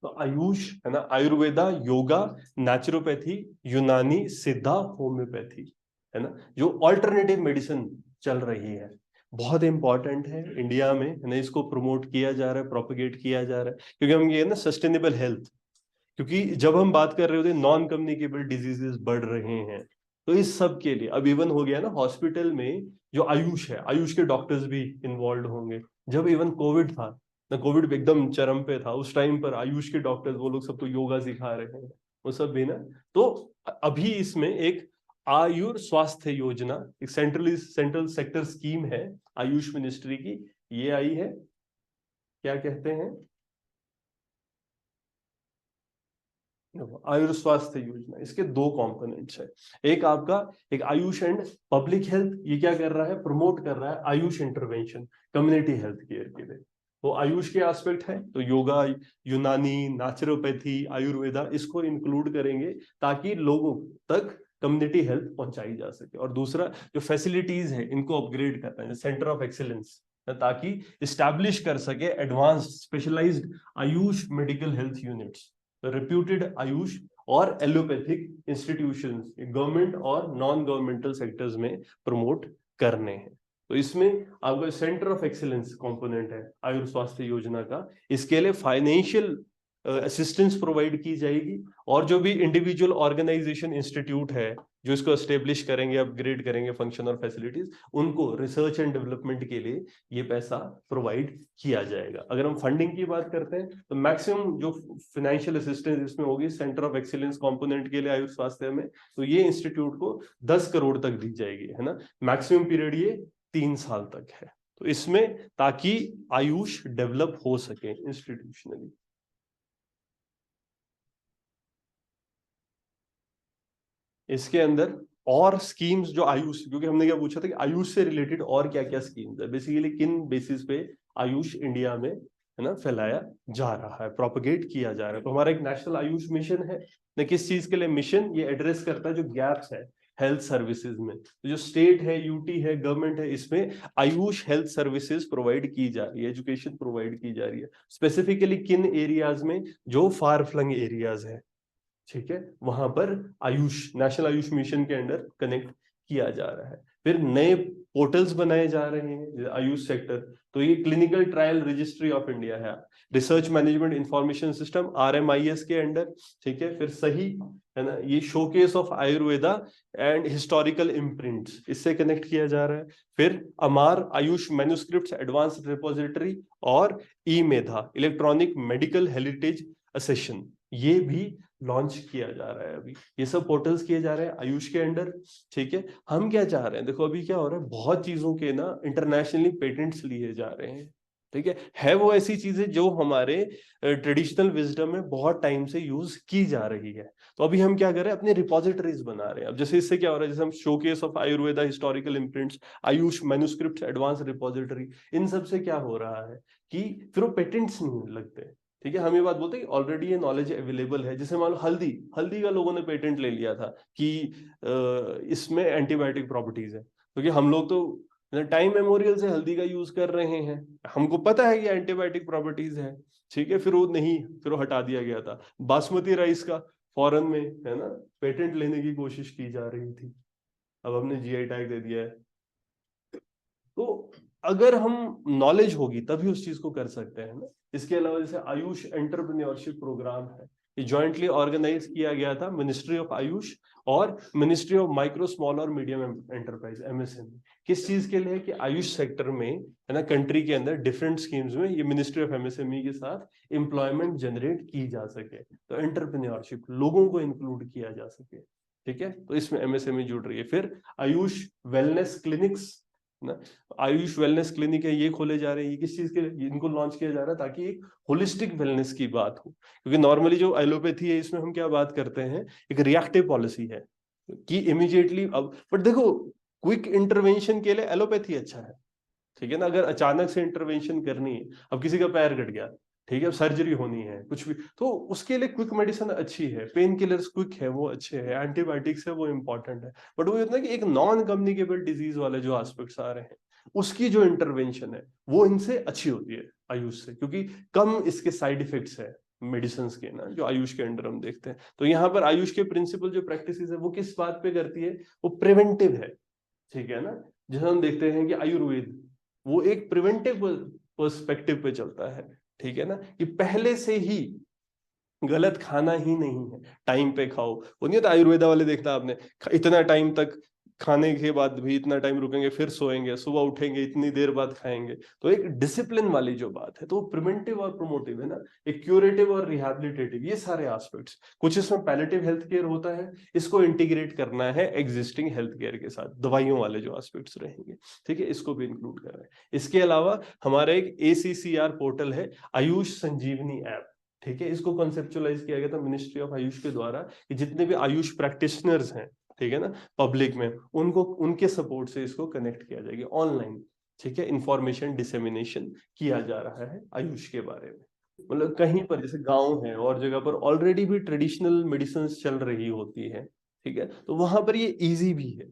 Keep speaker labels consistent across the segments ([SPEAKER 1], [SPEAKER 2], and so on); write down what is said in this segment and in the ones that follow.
[SPEAKER 1] तो आयुष है ना, आयुर्वेदा, योगा, नेचुरोपैथी, यूनानी, सिद्धा, होम्योपैथी, है ना, जो ऑल्टरनेटिव मेडिसिन चल रही है, बहुत इंपॉर्टेंट है इंडिया में, है ना। इसको प्रमोट किया जा रहा है, प्रोपेगेट किया जा रहा है, क्योंकि हम ये ना सस्टेनेबल हेल्थ, क्योंकि जब हम बात कर रहे होते नॉन कम्युनिकेबल डिजीजेस बढ़ रहे हैं, तो इस सब के लिए अब इवन हो गया ना हॉस्पिटल में जो आयुष है, आयुष के डॉक्टर्स भी इन्वॉल्व होंगे। जब इवन कोविड था ना, कोविड एकदम चरम पे था, उस टाइम पर आयुष के डॉक्टर्स, वो लोग सब तो योगा सिखा रहे हैं, वो सब भी ना। तो अभी इसमें एक आयुर स्वास्थ्य योजना, एक सेंट्रल सेक्टर स्कीम है आयुष मिनिस्ट्री की, ये आई है, क्या कहते हैं, आयुर स्वास्थ्य योजना। इसके दो कंपोनेंट्स है, एक आपका, एक आयुष एंड पब्लिक हेल्थ, ये क्या कर रहा है, प्रमोट कर रहा है Ayush intervention community health care के लिए। वो आयुष के एस्पेक्ट है, तो योगा, यूनानी, नेचुरोपैथी, आयुर्वेदा, इसको इंक्लूड करेंगे ताकि लोगों तक कम्युनिटी हेल्थ पहुंचाई जा सके। और दूसरा जो फैसिलिटीज है इनको अपग्रेड करना है, सेंटर ऑफ एक्सीलेंस, ताकि इस्टेब्लिश कर सके advance specialised AYUSH medical health units, reputed AYUSH और एलोपैथिक इंस्टीट्यूशंस गवर्नमेंट और नॉन गवर्नमेंटल सेक्टर्स में प्रमोट करने हैं। तो इसमें आपका सेंटर ऑफ एक्सीलेंस कंपोनेंट है आयुर स्वास्थ्य योजना का, इसके लिए फाइनेंशियल असिस्टेंस प्रोवाइड की जाएगी, और जो भी इंडिविजुअल ऑर्गेनाइजेशन इंस्टीट्यूट है जो इसको एस्टेब्लिश करेंगे, अपग्रेड करेंगे फंक्शन और फैसिलिटीज, उनको रिसर्च एंड डेवलपमेंट के लिए ये पैसा प्रोवाइड किया जाएगा। अगर हम फंडिंग की बात करते हैं तो मैक्सिमम जो फाइनेंशियल असिस्टेंस इसमें होगी सेंटर ऑफ एक्सीलेंस कंपोनेंट के लिए आयुष स्वास्थ्य में, तो ये इंस्टीट्यूट को 10 करोड़ तक दी जाएगी, है ना। मैक्सिमम पीरियड ये 3 साल तक है, तो इसमें ताकि आयुष डेवलप हो सके इंस्टीट्यूशनली। इसके अंदर और स्कीम्स जो आयुष, क्योंकि हमने क्या पूछा था कि आयुष से रिलेटेड और क्या क्या स्कीम्स है, बेसिकली किन बेसिस पे आयुष इंडिया में, है ना, फैलाया जा रहा है, प्रोपगेट किया जा रहा है। तो हमारा एक नेशनल आयुष मिशन है ना, किस चीज के लिए मिशन, ये एड्रेस करता है जो गैप्स है हेल्थ सर्विसेज में। तो जो स्टेट है, यूटी है, गवर्नमेंट है, इसमें आयुष हेल्थ सर्विसेज प्रोवाइड की जा रही है, एजुकेशन प्रोवाइड की जा रही है, स्पेसिफिकली किन एरियाज में, जो फार फ्लंग एरियाज है, ठीक है, वहां पर आयुष, नेशनल आयुष मिशन के अंडर कनेक्ट किया जा रहा है। फिर नए पोर्टल्स बनाए जा रहे हैं आयुष सेक्टर, तो ये clinical trial registry of India है, रिसर्च मैनेजमेंट इंफॉर्मेशन सिस्टम आरएमआईएस के अंडर, ठीक है। फिर सही, है ना, ये showcase of Ayurveda and historical imprints, इससे कनेक्ट किया जा रहा है। फिर अमार आयुष मैन्युस्क्रिप्ट्स एडवांस रिपोजिटरी, और ई मेधा इलेक्ट्रॉनिक मेडिकल हेरिटेज असेशन, ये भी लॉन्च किया जा रहा है। अभी ये सब पोर्टल्स किए जा रहे हैं आयुष के अंडर, ठीक है। हम क्या चाह रहे हैं, देखो अभी क्या हो रहा है, बहुत चीजों के ना इंटरनेशनली पेटेंट्स लिए जा रहे हैं, ठीक है वो ऐसी चीजें जो हमारे ट्रेडिशनल विजडम में बहुत टाइम से यूज की जा रही है। तो अभी हम क्या कर रहे हैं, अपने रिपोजिटरीज बना रहे हैं। अब जैसे इससे क्या हो रहा है, जैसे हम showcase of Ayurveda historical imprints, AYUSH manuscript advance repository, इन सब से क्या हो रहा है कि फिर वो पेटेंट्स नहीं लगते, ठीक है। हम ये बात बोलते हैं कि ऑलरेडी ये नॉलेज अवेलेबल है। जैसे मान लो हल्दी, हल्दी का लोगों ने पेटेंट ले लिया था कि इसमें एंटीबायोटिक प्रॉपर्टीज है, क्योंकि हम लोग तो टाइम मेमोरियल से हल्दी का यूज कर रहे हैं, हमको पता है कि एंटीबायोटिक प्रॉपर्टीज है, ठीक है। फिर वो नहीं, फिर वो हटा दिया गया था। बासमती राइस का फॉरेन में, है ना, पेटेंट लेने की कोशिश की जा रही थी, अब हमने जीआई टैग दे दिया है। तो अगर हम नॉलेज होगी तभी उस चीज को कर सकते हैं ना। इसके अलावा जैसे आयुष एंटरप्रेन्योरशिप प्रोग्राम है, ये जॉइंटली ऑर्गेनाइज किया गया था मिनिस्ट्री ऑफ आयुष और मिनिस्ट्री ऑफ माइक्रो स्मॉल और मीडियम एंटरप्राइज एमएसएमई। किस चीज के लिए, कि आयुष सेक्टर में, है ना, कंट्री के अंदर डिफरेंट स्कीम्स में ये मिनिस्ट्री ऑफ एमएसएमई के साथ एम्प्लॉयमेंट जनरेट की जा सके, तो एंटरप्रेन्योरशिप, लोगों को इंक्लूड किया जा सके, ठीक है। तो इसमें एमएसएमई जुड़ रही है। फिर आयुष वेलनेस क्लिनिक्स ना, आयुष वेलनेस क्लिनिक है, ये खोले जा रहे हैं। ये किस चीज के लिए इनको लॉन्च किया जा रहा है, ताकि एक होलिस्टिक वेलनेस की बात हो, क्योंकि नॉर्मली जो एलोपैथी है इसमें हम क्या बात करते हैं, एक रिएक्टिव पॉलिसी है कि इमीडिएटली, अब बट देखो क्विक इंटरवेंशन के लिए एलोपैथी अच्छा है, ठीक है ना। अगर अचानक से इंटरवेंशन करनी है, अब किसी का पैर कट गया, ठीक है, अब सर्जरी होनी है, कुछ भी, तो उसके लिए क्विक मेडिसिन अच्छी है, पेन किलर्स क्विक है वो अच्छे है, एंटीबायोटिक्स है वो इंपॉर्टेंट है। बट वो इतना कि एक नॉन कम्युनिकेबल डिजीज वाले जो एस्पेक्ट्स आ रहे हैं, उसकी जो इंटरवेंशन है वो इनसे अच्छी होती है आयुष से, क्योंकि कम इसके साइड इफेक्ट्स है, मेडिसिन के ना, जो आयुष के अंडर हम देखते हैं। तो यहाँ पर आयुष के प्रिंसिपल जो प्रैक्टिसेस है वो किस बात पे करती है, वो प्रिवेंटिव है, ठीक है ना। जैसे हम देखते हैं कि आयुर्वेद वो एक प्रिवेंटिव पर्सपेक्टिव पे चलता है, ठीक है ना, कि पहले से ही गलत खाना ही नहीं है, टाइम पे खाओ। वो नहीं होता आयुर्वेदा वाले, देखना आपने, इतना टाइम तक खाने के बाद भी इतना टाइम रुकेंगे, फिर सोएंगे, सुबह उठेंगे, इतनी देर बाद खाएंगे। तो एक डिसिप्लिन वाली जो बात है, तो वो प्रिवेंटिव और प्रोमोटिव है ना, एक क्यूरेटिव और रिहैबिलिटेटिव, ये सारे एस्पेक्ट्स। कुछ इसमें पैलेटिव हेल्थ केयर होता है, इसको इंटीग्रेट करना है एग्जिस्टिंग हेल्थ केयर के साथ, दवाइयों वाले जो एस्पेक्ट्स रहेंगे, ठीक है, इसको भी इंक्लूड कर रहे हैं। इसके अलावा हमारा एक ACCR पोर्टल है, आयुष संजीवनी ऐप, ठीक है। इसको कॉन्सेप्चुअलाइज किया गया था मिनिस्ट्री ऑफ आयुष के द्वारा, कि जितने भी आयुष प्रैक्टिशनर्स हैं, ठीक है ना, पब्लिक में, उनको उनके सपोर्ट से इसको कनेक्ट किया जाएगा ऑनलाइन, ठीक है। इंफॉर्मेशन डिसेमिनेशन किया जा रहा है आयुष के बारे में। मतलब कहीं पर जैसे गांव है और जगह पर ऑलरेडी भी ट्रेडिशनल मेडिसिन चल रही होती है, ठीक है, तो वहां पर ये इजी भी है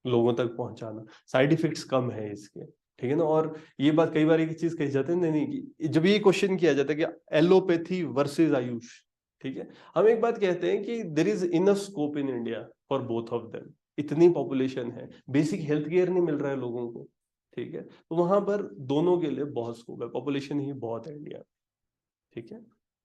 [SPEAKER 1] लोगों तक पहुंचाना, साइड इफेक्ट्स कम है इसके, ठीक है ना। और ये बात कई बार एक चीज कही जाती है, नहीं नहीं, जब ये क्वेश्चन किया जाता है कि एलोपैथी वर्सेस आयुष, ठीक है, हम एक बात कहते हैं कि there is enough scope in India for both of them. इतनी पॉपुलेशन है, बेसिक हेल्थ केयर नहीं मिल रहा है लोगों को, ठीक है, तो वहां पर दोनों के लिए बहुत स्कोप है, पॉपुलेशन ही बहुत है इंडिया, ठीक है।